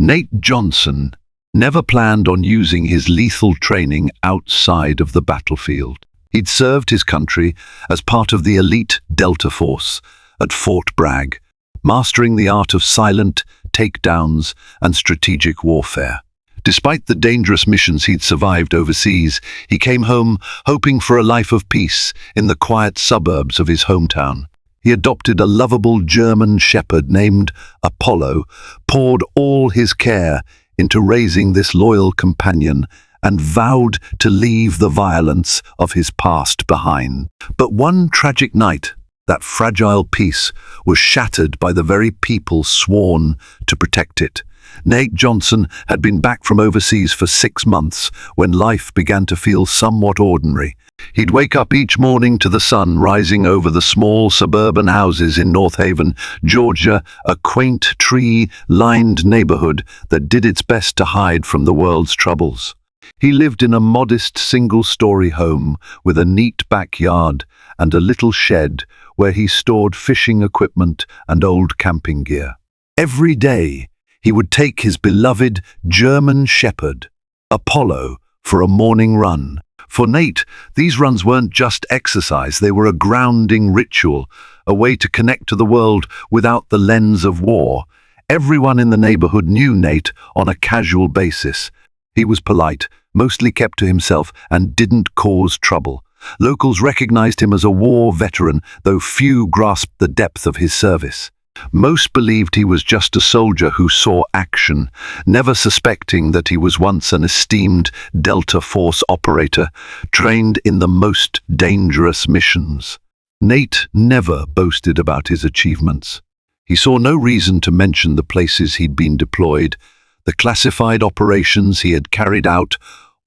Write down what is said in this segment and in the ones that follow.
Nate Johnson never planned on using his lethal training outside of the battlefield. He'd served his country as part of the elite Delta Force at Fort Bragg, mastering the art of silent takedowns and strategic warfare. Despite the dangerous missions he'd survived overseas, he came home hoping for a life of peace in the quiet suburbs of his hometown. He adopted a lovable German shepherd named Apollo, poured all his care into raising this loyal companion, and vowed to leave the violence of his past behind. But one tragic night, that fragile peace was shattered by the very people sworn to protect it. Nate Johnson had been back from overseas for 6 months when life began to feel somewhat ordinary. He'd wake up each morning to the sun rising over the small suburban houses in North Haven, Georgia, a quaint tree-lined neighborhood that did its best to hide from the world's troubles. He lived in a modest single-story home with a neat backyard and a little shed where he stored fishing equipment and old camping gear. Every day, he would take his beloved German shepherd, Apollo, for a morning run. For Nate, these runs weren't just exercise, they were a grounding ritual, a way to connect to the world without the lens of war. Everyone in the neighborhood knew Nate on a casual basis. He was polite, mostly kept to himself, and didn't cause trouble. Locals recognized him as a war veteran, though few grasped the depth of his service. Most believed he was just a soldier who saw action, never suspecting that he was once an esteemed Delta Force operator, trained in the most dangerous missions. Nate never boasted about his achievements. He saw no reason to mention the places he'd been deployed, the classified operations he had carried out,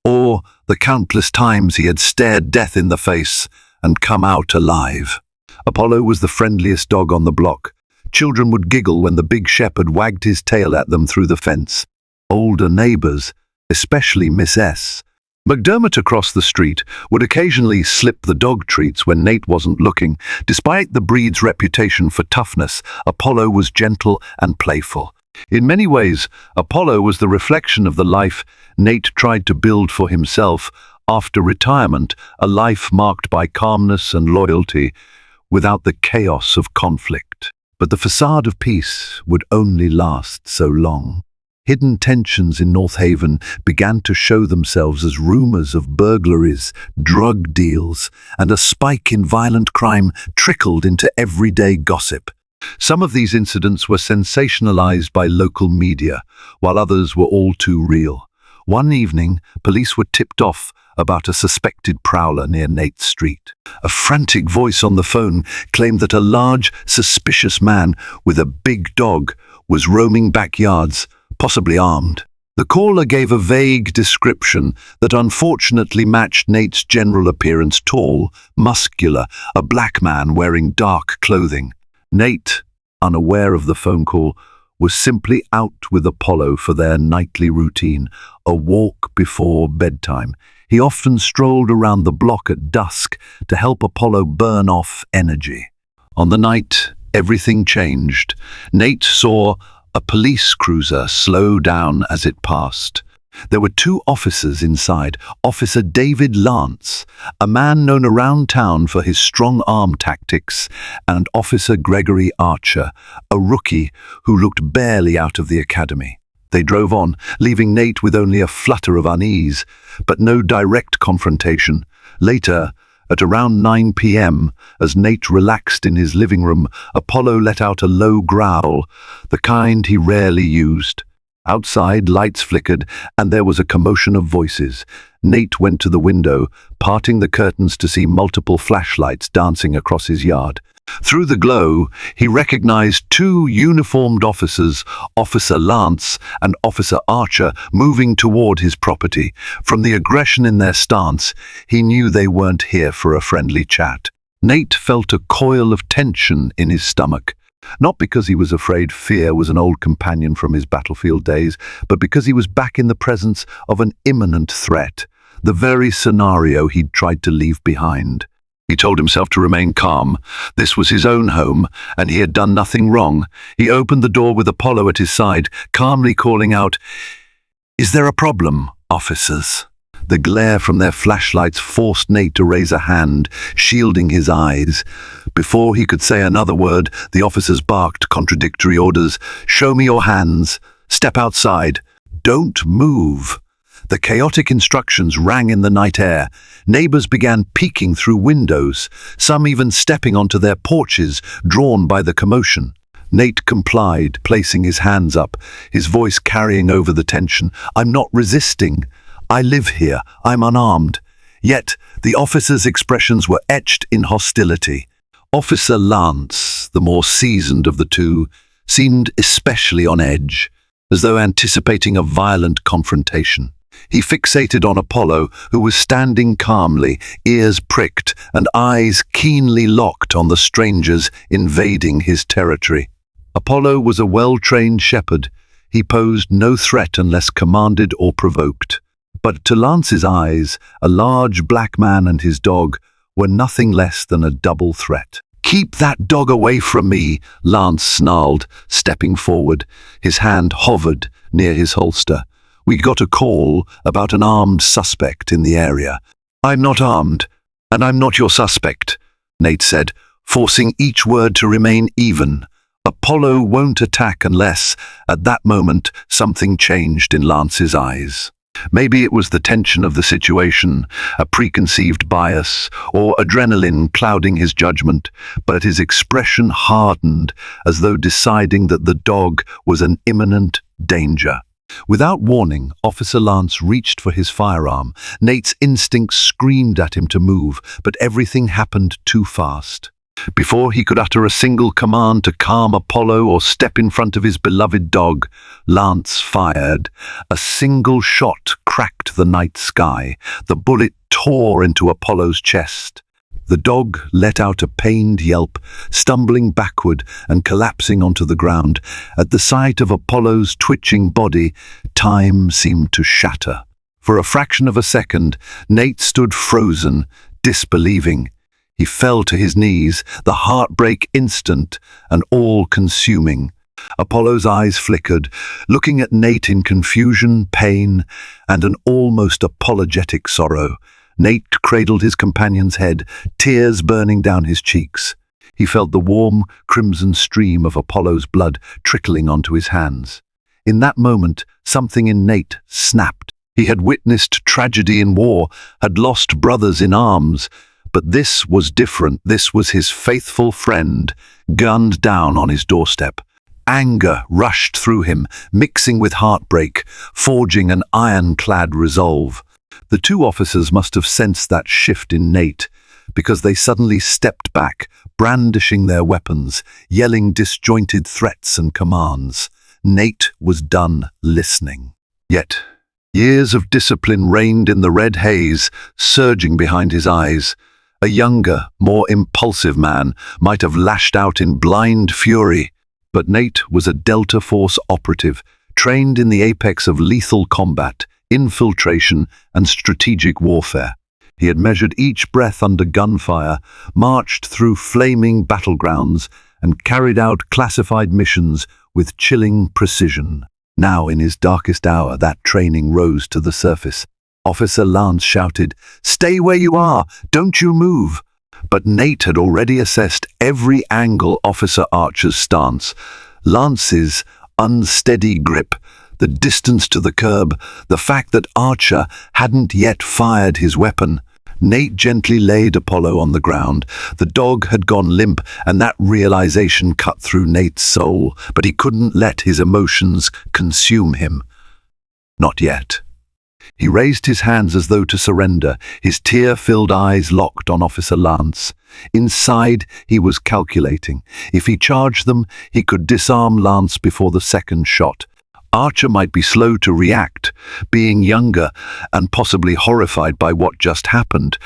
or the countless times he had stared death in the face and come out alive. Apollo was the friendliest dog on the block. Children would giggle when the big shepherd wagged his tail at them through the fence. Older neighbors, especially Miss S. McDermott across the street, would occasionally slip the dog treats when Nate wasn't looking. Despite the breed's reputation for toughness, Apollo was gentle and playful. In many ways, Apollo was the reflection of the life Nate tried to build for himself after retirement, a life marked by calmness and loyalty, without the chaos of conflict. But the facade of peace would only last so long. Hidden tensions in North Haven began to show themselves as rumors of burglaries, drug deals, and a spike in violent crime trickled into everyday gossip. Some of these incidents were sensationalized by local media, while others were all too real. One evening, police were tipped off about a suspected prowler near Nate Street. A frantic voice on the phone claimed that a large, suspicious man with a big dog was roaming backyards, possibly armed. The caller gave a vague description that unfortunately matched Nate's general appearance: tall, muscular, a black man wearing dark clothing. Nate, unaware of the phone call, was simply out with Apollo for their nightly routine, a walk before bedtime. He often strolled around the block at dusk to help Apollo burn off energy. On the night, everything changed. Nate saw a police cruiser slow down as it passed. There were 2 officers inside: Officer David Lance, a man known around town for his strong-arm tactics, and Officer Gregory Archer, a rookie who looked barely out of the academy. They drove on, leaving Nate with only a flutter of unease, but no direct confrontation. Later, at around 9 p.m., as Nate relaxed in his living room, Apollo let out a low growl, the kind he rarely used. Outside, lights flickered, and there was a commotion of voices. Nate went to the window, parting the curtains to see multiple flashlights dancing across his yard. Through the glow, he recognized 2 uniformed officers, Officer Lance and Officer Archer, moving toward his property. From the aggression in their stance, he knew they weren't here for a friendly chat. Nate felt a coil of tension in his stomach. Not because he was afraid fear was an old companion from his battlefield days, but because he was back in the presence of an imminent threat, the very scenario he'd tried to leave behind. He told himself to remain calm. This was his own home, and he had done nothing wrong. He opened the door with Apollo at his side, calmly calling out, "Is there a problem, officers?" The glare from their flashlights forced Nate to raise a hand, shielding his eyes. Before he could say another word, the officers barked contradictory orders. "Show me your hands. Step outside. Don't move." The chaotic instructions rang in the night air. Neighbors began peeking through windows, some even stepping onto their porches, drawn by the commotion. Nate complied, placing his hands up, his voice carrying over the tension. "I'm not resisting. I live here. I'm unarmed." Yet the officers' expressions were etched in hostility. Officer Lance, the more seasoned of the two, seemed especially on edge, as though anticipating a violent confrontation. He fixated on Apollo, who was standing calmly, ears pricked and eyes keenly locked on the strangers invading his territory. Apollo was a well-trained shepherd. He posed no threat unless commanded or provoked. But to Lance's eyes, a large black man and his dog were nothing less than a double threat. "Keep that dog away from me," Lance snarled, stepping forward. His hand hovered near his holster. "We got a call about an armed suspect in the area." "I'm not armed, and I'm not your suspect," Nate said, forcing each word to remain even. Apollo won't attack unless, at that moment, something changed in Lance's eyes. Maybe it was the tension of the situation, a preconceived bias, or adrenaline clouding his judgment, but his expression hardened as though deciding that the dog was an imminent danger. Without warning, Officer Lance reached for his firearm. Nate's instincts screamed at him to move, but everything happened too fast. Before he could utter a single command to calm Apollo or step in front of his beloved dog, Lance fired. A single shot cracked the night sky. The bullet tore into Apollo's chest. The dog let out a pained yelp, stumbling backward and collapsing onto the ground. At the sight of Apollo's twitching body, time seemed to shatter. For a fraction of a second, Nate stood frozen, disbelieving. He fell to his knees, the heartbreak instant and all-consuming. Apollo's eyes flickered, looking at Nate in confusion, pain, and an almost apologetic sorrow. Nate cradled his companion's head, tears burning down his cheeks. He felt the warm, crimson stream of Apollo's blood trickling onto his hands. In that moment, something in Nate snapped. He had witnessed tragedy in war, had lost brothers in arms, but this was different. This was his faithful friend, gunned down on his doorstep. Anger rushed through him, mixing with heartbreak, forging an ironclad resolve. The two officers must have sensed that shift in Nate, because they suddenly stepped back, brandishing their weapons, yelling disjointed threats and commands. Nate was done listening. Yet, years of discipline reigned in the red haze, surging behind his eyes. A younger, more impulsive man might have lashed out in blind fury, but Nate was a Delta Force operative, trained in the apex of lethal combat, infiltration, and strategic warfare. He had measured each breath under gunfire, marched through flaming battlegrounds, and carried out classified missions with chilling precision. Now, in his darkest hour, that training rose to the surface. Officer Lance shouted, "Stay where you are! Don't you move!" But Nate had already assessed every angle Officer Archer's stance. Lance's unsteady grip, the distance to the curb, the fact that Archer hadn't yet fired his weapon. Nate gently laid Apollo on the ground. The dog had gone limp, and that realization cut through Nate's soul, but he couldn't let his emotions consume him. Not yet. He raised his hands as though to surrender, his tear-filled eyes locked on Officer Lance. Inside, he was calculating. If he charged them, he could disarm Lance before the second shot. Archer might be slow to react, being younger and possibly horrified by what just happened.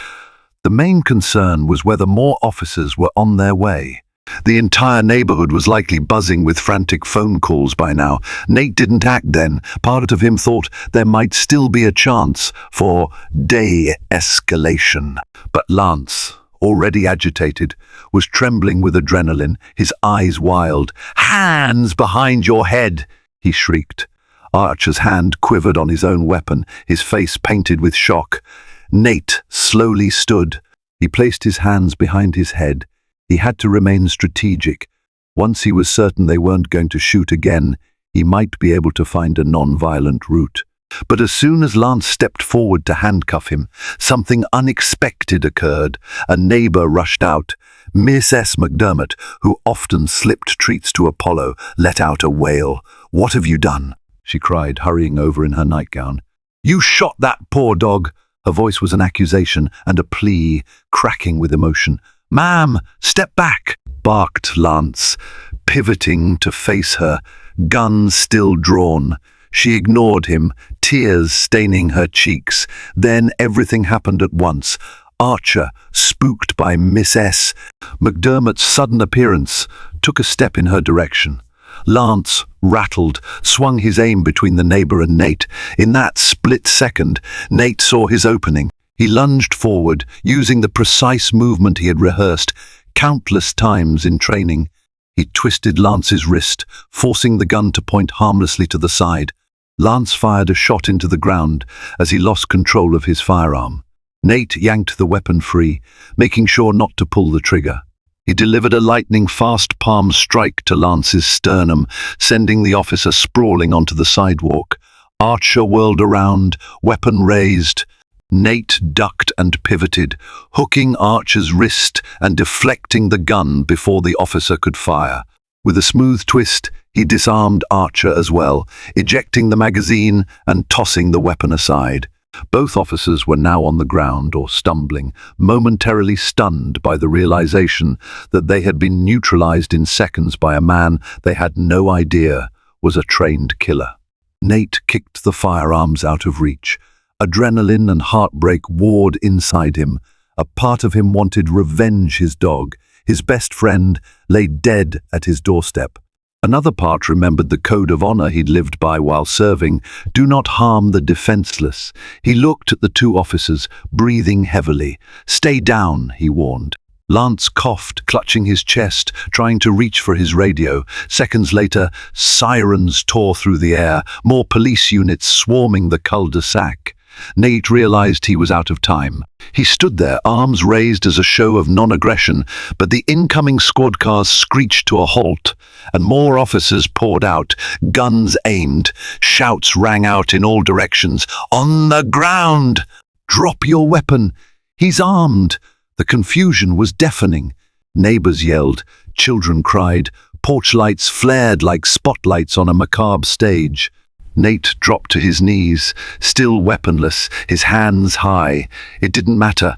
The main concern was whether more officers were on their way. The entire neighborhood was likely buzzing with frantic phone calls by now. Nate didn't act then. Part of him thought there might still be a chance for de-escalation. But Lance, already agitated, was trembling with adrenaline, his eyes wild. "Hands behind your head!" he shrieked. Archer's hand quivered on his own weapon, his face painted with shock. Nate slowly stood. He placed his hands behind his head. He had to remain strategic. Once he was certain they weren't going to shoot again, he might be able to find a non-violent route. But as soon as Lance stepped forward to handcuff him, something unexpected occurred. A neighbor rushed out. Miss S. McDermott, who often slipped treats to Apollo, let out a wail. "What have you done?" she cried, hurrying over in her nightgown. "You shot that poor dog." Her voice was an accusation and a plea, cracking with emotion. "Ma'am, step back," barked Lance, pivoting to face her, gun still drawn. She ignored him, tears staining her cheeks. Then everything happened at once. Archer, spooked by Miss S. McDermott's sudden appearance, took a step in her direction. Lance, rattled, swung his aim between the neighbor and Nate. In that split second, Nate saw his opening. He lunged forward, using the precise movement he had rehearsed countless times in training. He twisted Lance's wrist, forcing the gun to point harmlessly to the side. Lance fired a shot into the ground as he lost control of his firearm. Nate yanked the weapon free, making sure not to pull the trigger. He delivered a lightning-fast palm strike to Lance's sternum, sending the officer sprawling onto the sidewalk. Archer whirled around, weapon raised. Nate ducked and pivoted, hooking Archer's wrist and deflecting the gun before the officer could fire. With a smooth twist, he disarmed Archer as well, ejecting the magazine and tossing the weapon aside. Both officers were now on the ground or stumbling, momentarily stunned by the realization that they had been neutralized in seconds by a man they had no idea was a trained killer. Nate kicked the firearms out of reach. Adrenaline and heartbreak warred inside him. A part of him wanted revenge. His dog, his best friend, lay dead at his doorstep. Another part remembered the code of honor he'd lived by while serving. Do not harm the defenseless. He looked at the two officers, breathing heavily. "Stay down," he warned. Lance coughed, clutching his chest, trying to reach for his radio. Seconds later, sirens tore through the air, more police units swarming the cul-de-sac. Nate realized he was out of time. He stood there, arms raised as a show of non-aggression, but the incoming squad cars screeched to a halt, and more officers poured out, guns aimed. Shouts rang out in all directions. "On the ground! Drop your weapon! He's armed!" The confusion was deafening. Neighbors yelled, children cried, porch lights flared like spotlights on a macabre stage. Nate dropped to his knees, still weaponless, his hands high. It didn't matter.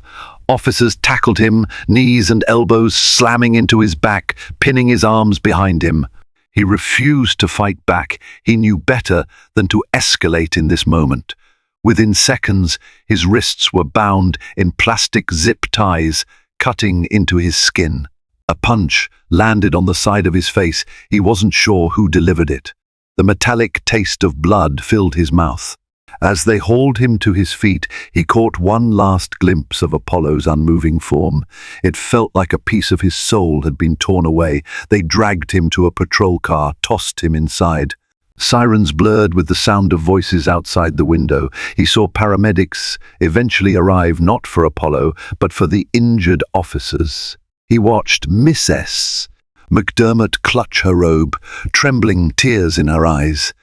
Officers tackled him, knees and elbows slamming into his back, pinning his arms behind him. He refused to fight back. He knew better than to escalate in this moment. Within seconds, his wrists were bound in plastic zip ties, cutting into his skin. A punch landed on the side of his face. He wasn't sure who delivered it. The metallic taste of blood filled his mouth. As they hauled him to his feet, he caught one last glimpse of Apollo's unmoving form. It felt like a piece of his soul had been torn away. They dragged him to a patrol car, tossed him inside. Sirens blurred with the sound of voices outside the window. He saw paramedics eventually arrive not for Apollo, but for the injured officers. He watched Miss S. McDermott clutch her robe, trembling, tears in her eyes.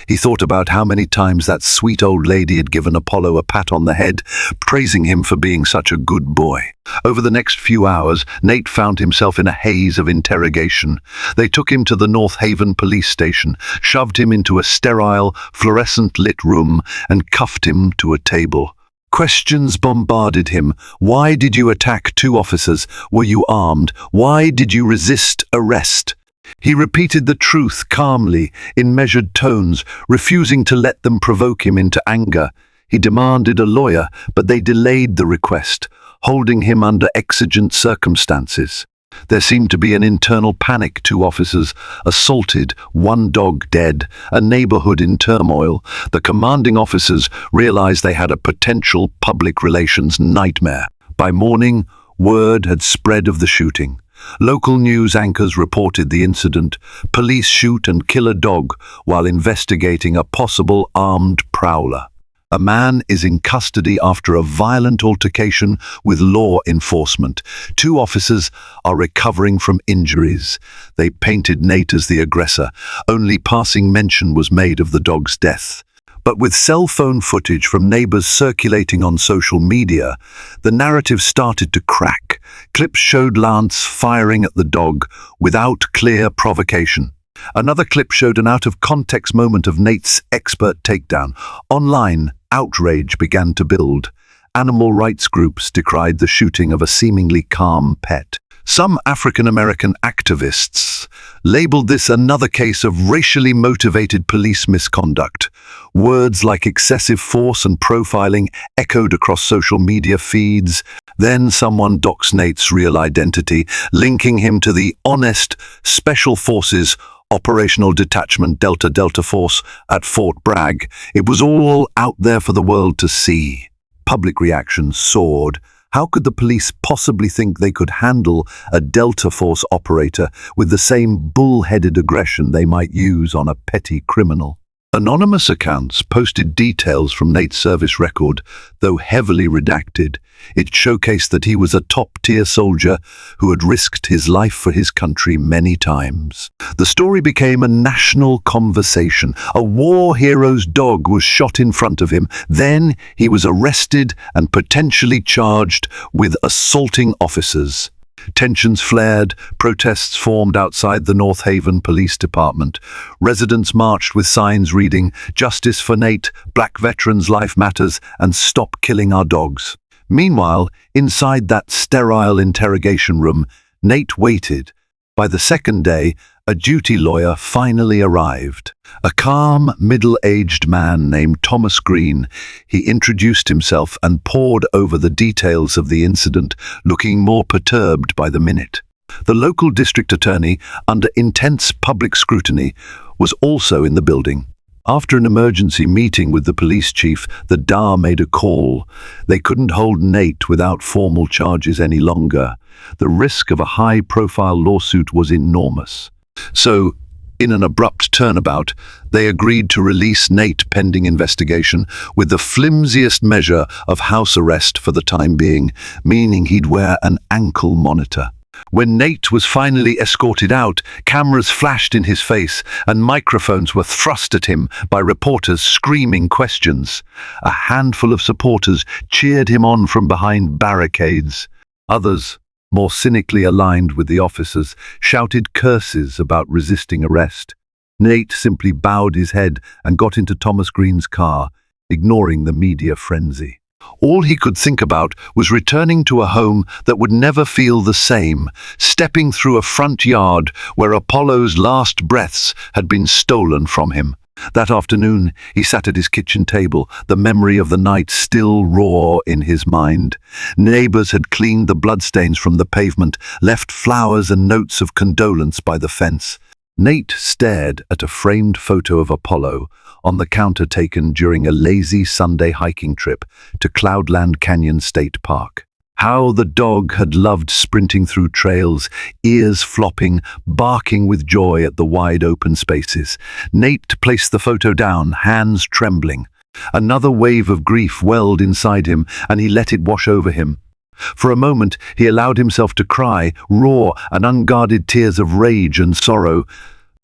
He thought about how many times that sweet old lady had given Apollo a pat on the head, praising him for being such a good boy. Over the next few hours, Nate found himself in a haze of interrogation. They took him to the North Haven police station, shoved him into a sterile, fluorescent-lit room, and cuffed him to a table. Questions bombarded him. Why did you attack two officers? Were you armed? Why did you resist arrest? He repeated the truth calmly, in measured tones, refusing to let them provoke him into anger. He demanded a lawyer, but they delayed the request, holding him under exigent circumstances. There seemed to be an internal panic. Two officers assaulted, one dog dead, a neighborhood in turmoil. The commanding officers realized they had a potential public relations nightmare. By morning, Word had spread of the shooting. Local news anchors reported the incident. Police shoot and kill a dog while investigating a possible armed prowler. A man is in custody after a violent altercation with law enforcement. 2 officers are recovering from injuries. They painted Nate as the aggressor. Only passing mention was made of the dog's death. But with cell phone footage from neighbors circulating on social media, the narrative started to crack. Clips showed Lance firing at the dog without clear provocation. Another clip showed an out-of-context moment of Nate's expert takedown. Online, outrage began to build. Animal rights groups decried the shooting of a seemingly calm pet. Some African-American activists labeled this another case of racially motivated police misconduct. Words like excessive force and profiling echoed across social media feeds. Then someone doxed Nate's real identity, linking him to the honest Special Forces Operational Detachment Delta Force at Fort Bragg. It was all out there for the world to see. Public reactions soared. How could the police possibly think they could handle a Delta Force operator with the same bull-headed aggression they might use on a petty criminal? Anonymous accounts posted details from Nate's service record, though heavily redacted. It showcased that he was a top-tier soldier who had risked his life for his country many times. The story became a national conversation. A war hero's dog was shot in front of him. Then he was arrested and potentially charged with assaulting officers. Tensions flared, protests formed outside the North Haven Police Department. Residents marched with signs reading, "Justice for Nate, Black Veterans' Life Matters, and Stop Killing Our Dogs." Meanwhile, inside that sterile interrogation room, Nate waited. By the second day, a duty lawyer finally arrived. A calm, middle-aged man named Thomas Green. He introduced himself and pored over the details of the incident, looking more perturbed by the minute. The local district attorney, under intense public scrutiny, was also in the building. After an emergency meeting with the police chief, the DA made a call. They couldn't hold Nate without formal charges any longer. The risk of a high-profile lawsuit was enormous. So, in an abrupt turnabout, they agreed to release Nate pending investigation with the flimsiest measure of house arrest for the time being, meaning he'd wear an ankle monitor. When Nate was finally escorted out, cameras flashed in his face and microphones were thrust at him by reporters screaming questions. A handful of supporters cheered him on from behind barricades. Others, more cynically aligned with the officers, shouted curses about resisting arrest. Nate simply bowed his head and got into Thomas Green's car, ignoring the media frenzy. All he could think about was returning to a home that would never feel the same, stepping through a front yard where Apollo's last breaths had been stolen from him. That afternoon, he sat at his kitchen table, the memory of the night still raw in his mind. Neighbors had cleaned the bloodstains from the pavement, left flowers and notes of condolence by the fence. Nate stared at a framed photo of Apollo on the counter taken during a lazy Sunday hiking trip to Cloudland Canyon State Park. How the dog had loved sprinting through trails, ears flopping, barking with joy at the wide open spaces. Nate placed the photo down, hands trembling. Another wave of grief welled inside him, and he let it wash over him. For a moment, he allowed himself to cry, raw and unguarded tears of rage and sorrow.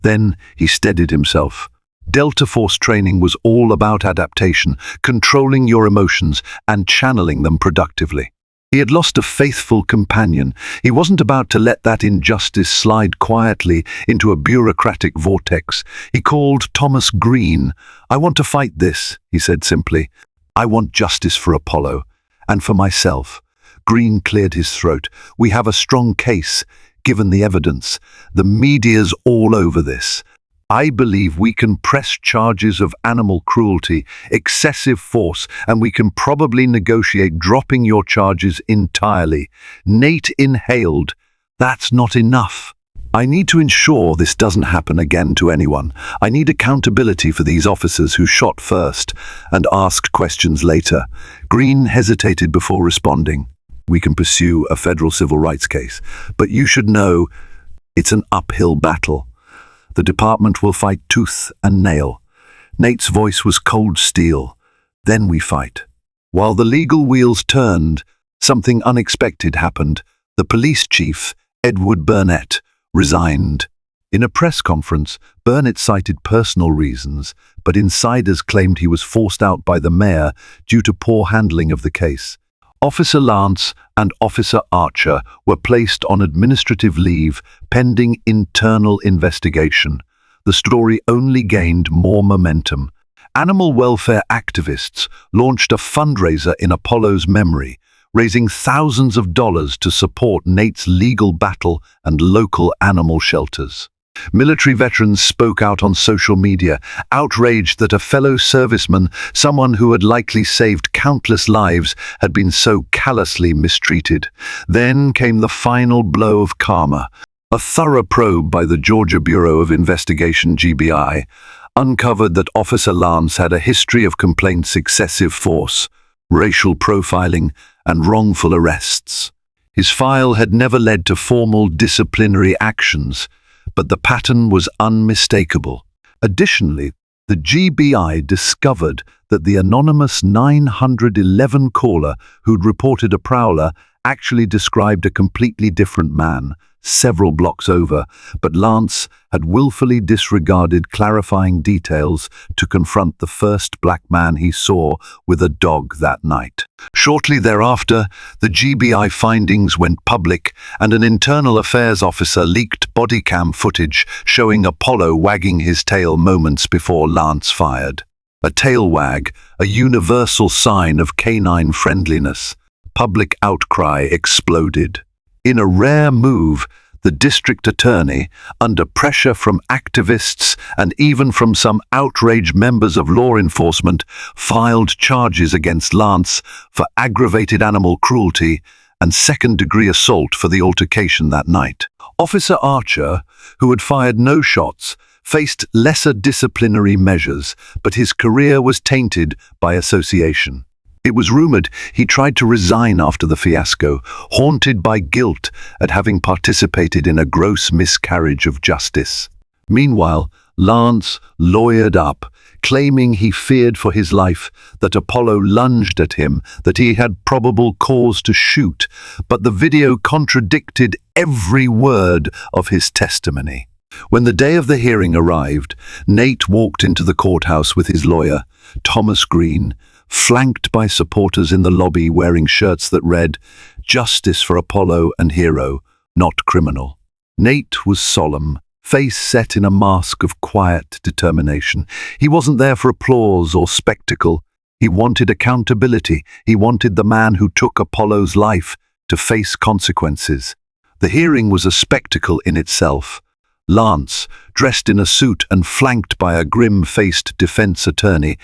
Then he steadied himself. Delta Force training was all about adaptation, controlling your emotions and channeling them productively. He had lost a faithful companion. He wasn't about to let that injustice slide quietly into a bureaucratic vortex. He called Thomas Green. "I want to fight this," he said simply. "I want justice for Apollo, and for myself." Green cleared his throat. "We have a strong case, given the evidence. The media's all over this. I believe we can press charges of animal cruelty, excessive force, and we can probably negotiate dropping your charges entirely." Nate inhaled. "That's not enough. I need to ensure this doesn't happen again to anyone. I need accountability for these officers who shot first and asked questions later." Green hesitated before responding. we can pursue a federal civil rights case. But you should know it's an uphill battle. The department will fight tooth and nail. Nate's voice was cold steel. Then we fight. While the legal wheels turned, something unexpected happened. The police chief, Edward Burnett, resigned. In a press conference, Burnett cited personal reasons, but insiders claimed he was forced out by the mayor due to poor handling of the case. Officer Lance and Officer Archer were placed on administrative leave pending internal investigation. The story only gained more momentum. Animal welfare activists launched a fundraiser in Apollo's memory, raising thousands of dollars to support Nate's legal battle and local animal shelters. Military veterans spoke out on social media, outraged that a fellow serviceman, someone who had likely saved countless lives, had been so callously mistreated. Then came the final blow of karma. A thorough probe by the Georgia Bureau of Investigation, GBI, uncovered that Officer Lance had a history of complaints, excessive force, racial profiling, and wrongful arrests. His file had never led to formal disciplinary actions, but the pattern was unmistakable. Additionally, the GBI discovered that the anonymous 911 caller who'd reported a prowler actually described a completely different man, several blocks over, but Lance had willfully disregarded clarifying details to confront the first black man he saw with a dog that night. Shortly thereafter, the GBI findings went public and an internal affairs officer leaked body cam footage showing Apollo wagging his tail moments before Lance fired. A tail wag, a universal sign of canine friendliness. Public outcry exploded. In a rare move, the district attorney, under pressure from activists and even from some outraged members of law enforcement, filed charges against Lance for aggravated animal cruelty and second-degree assault for the altercation that night. Officer Archer, who had fired no shots, faced lesser disciplinary measures, but his career was tainted by association. It was rumored he tried to resign after the fiasco, haunted by guilt at having participated in a gross miscarriage of justice. Meanwhile, Lance lawyered up, claiming he feared for his life, that Apollo lunged at him, that he had probable cause to shoot, but the video contradicted every word of his testimony. When the day of the hearing arrived, Nate walked into the courthouse with his lawyer, Thomas Green, flanked by supporters in the lobby wearing shirts that read, "Justice for Apollo and Hero, not criminal." Nate was solemn, face set in a mask of quiet determination. He wasn't there for applause or spectacle. He wanted accountability. He wanted the man who took Apollo's life to face consequences. The hearing was a spectacle in itself. Lance, dressed in a suit and flanked by a grim-faced defense attorney,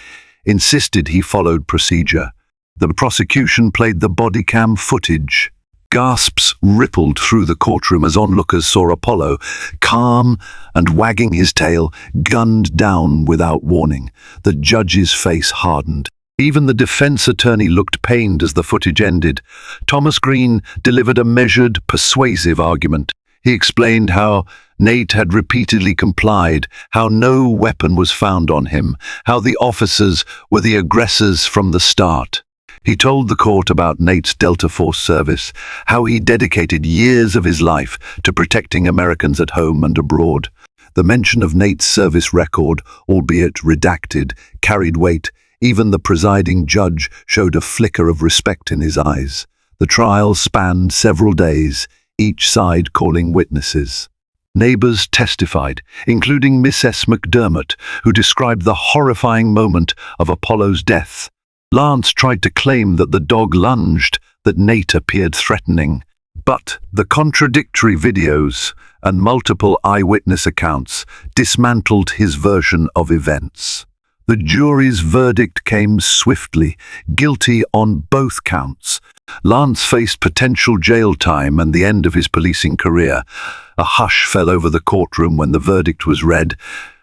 insisted he followed procedure. The prosecution played the body cam footage. Gasps rippled through the courtroom as onlookers saw Apollo, calm and wagging his tail, gunned down without warning. The judge's face hardened. Even the defense attorney looked pained as the footage ended. Thomas Green delivered a measured, persuasive argument. He explained how Nate had repeatedly complied, how no weapon was found on him, how the officers were the aggressors from the start. He told the court about Nate's Delta Force service, how he dedicated years of his life to protecting Americans at home and abroad. The mention of Nate's service record, albeit redacted, carried weight. Even the presiding judge showed a flicker of respect in his eyes. The trial spanned several days, each side calling witnesses. Neighbors testified, including Miss S. McDermott, who described the horrifying moment of Apollo's death. Lance tried to claim that the dog lunged, that Nate appeared threatening. But the contradictory videos and multiple eyewitness accounts dismantled his version of events. The jury's verdict came swiftly, guilty on both counts. Lance faced potential jail time and the end of his policing career. A hush fell over the courtroom when the verdict was read,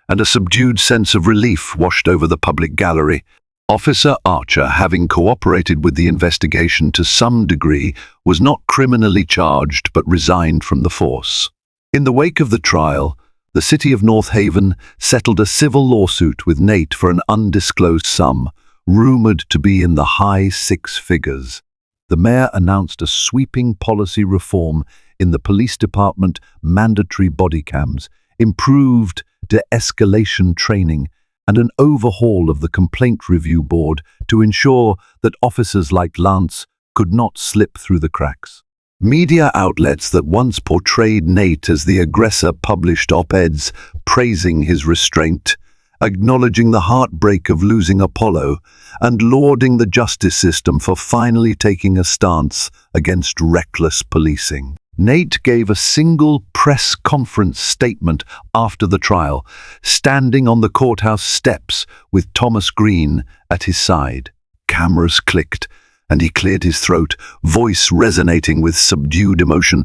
and a subdued sense of relief washed over the public gallery. Officer Archer, having cooperated with the investigation to some degree, was not criminally charged but resigned from the force. In the wake of the trial, the city of North Haven settled a civil lawsuit with Nate for an undisclosed sum, rumored to be in the high six figures. The mayor announced a sweeping policy reform in the police department: mandatory body cams, improved de-escalation training, and an overhaul of the complaint review board to ensure that officers like Lance could not slip through the cracks. Media outlets that once portrayed Nate as the aggressor published op-eds praising his restraint, acknowledging the heartbreak of losing Apollo, and lauding the justice system for finally taking a stance against reckless policing. Nate gave a single press conference statement after the trial, standing on the courthouse steps with Thomas Green at his side. Cameras clicked, and he cleared his throat, voice resonating with subdued emotion.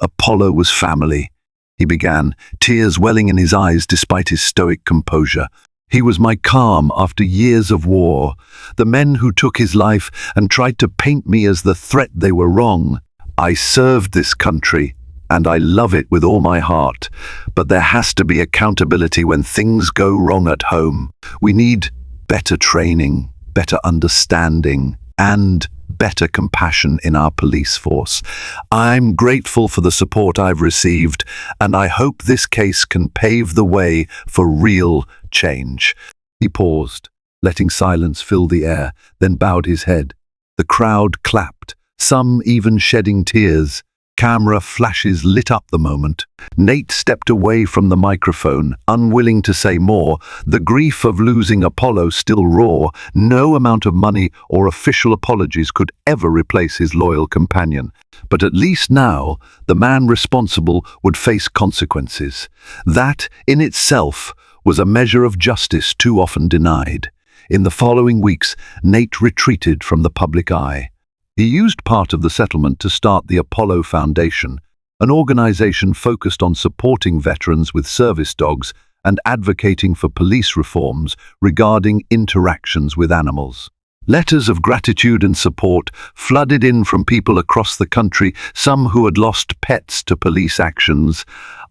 Apollo was family, he began, tears welling in his eyes despite his stoic composure. He was my calm after years of war. The men who took his life and tried to paint me as the threat, they were wrong. I served this country, and I love it with all my heart. But there has to be accountability when things go wrong at home. We need better training, better understanding, and better compassion in our police force. I'm grateful for the support I've received, and I hope this case can pave the way for real change. He paused, letting silence fill the air, then bowed his head. The crowd clapped, some even shedding tears. Camera flashes lit up the moment. Nate stepped away from the microphone, unwilling to say more. The grief of losing Apollo still raw. No amount of money or official apologies could ever replace his loyal companion. But at least now, the man responsible would face consequences. That, in itself, was a measure of justice too often denied. In the following weeks, Nate retreated from the public eye. He used part of the settlement to start the Apollo Foundation, an organization focused on supporting veterans with service dogs and advocating for police reforms regarding interactions with animals. Letters of gratitude and support flooded in from people across the country, some who had lost pets to police actions,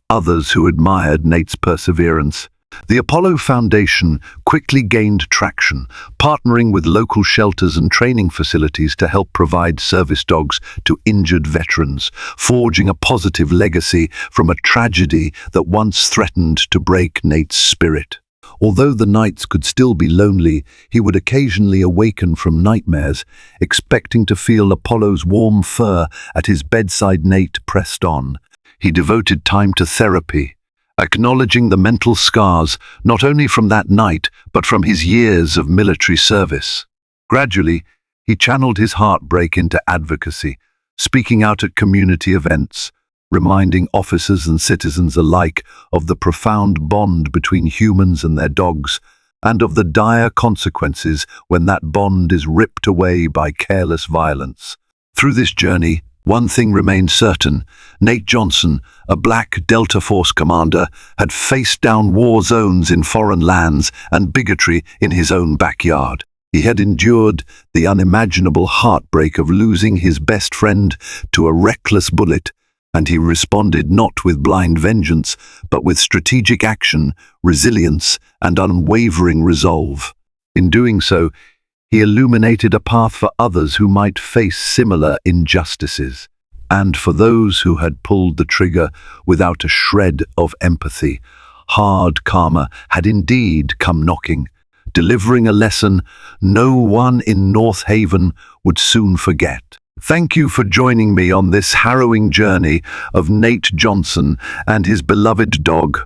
others who admired Nate's perseverance. The Apollo Foundation quickly gained traction, partnering with local shelters and training facilities to help provide service dogs to injured veterans, forging a positive legacy from a tragedy that once threatened to break Nate's spirit. Although the nights could still be lonely, he would occasionally awaken from nightmares, expecting to feel Apollo's warm fur at his bedside. Nate pressed on. He devoted time to therapy, acknowledging the mental scars not only from that night but from his years of military service. Gradually, he channeled his heartbreak into advocacy, speaking out at community events, reminding officers and citizens alike of the profound bond between humans and their dogs, and of the dire consequences when that bond is ripped away by careless violence. Through this journey, one thing remained certain: Nate Johnson, a Black Delta Force commander, had faced down war zones in foreign lands and bigotry in his own backyard. He had endured the unimaginable heartbreak of losing his best friend to a reckless bullet, and he responded not with blind vengeance, but with strategic action, resilience, and unwavering resolve. In doing so, he illuminated a path for others who might face similar injustices. And for those who had pulled the trigger without a shred of empathy, hard karma had indeed come knocking, delivering a lesson no one in North Haven would soon forget. Thank you for joining me on this harrowing journey of Nate Johnson and his beloved dog,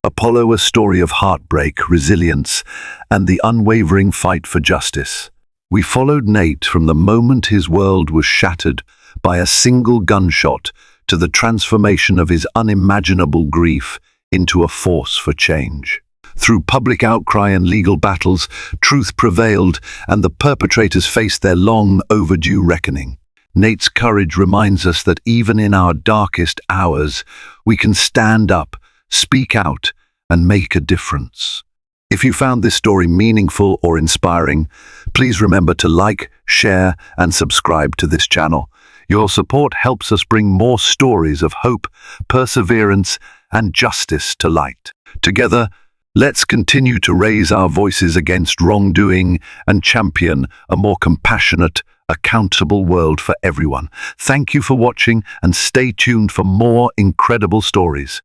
Apollo, a story of heartbreak, resilience, and the unwavering fight for justice. We followed Nate from the moment his world was shattered by a single gunshot to the transformation of his unimaginable grief into a force for change. Through public outcry and legal battles, truth prevailed and the perpetrators faced their long overdue reckoning. Nate's courage reminds us that even in our darkest hours, we can stand up, speak out, and make a difference. If you found this story meaningful or inspiring, please remember to like, share, and subscribe to this channel. Your support helps us bring more stories of hope, perseverance, and justice to light. Together, let's continue to raise our voices against wrongdoing and champion a more compassionate, accountable world for everyone. Thank you for watching and stay tuned for more incredible stories.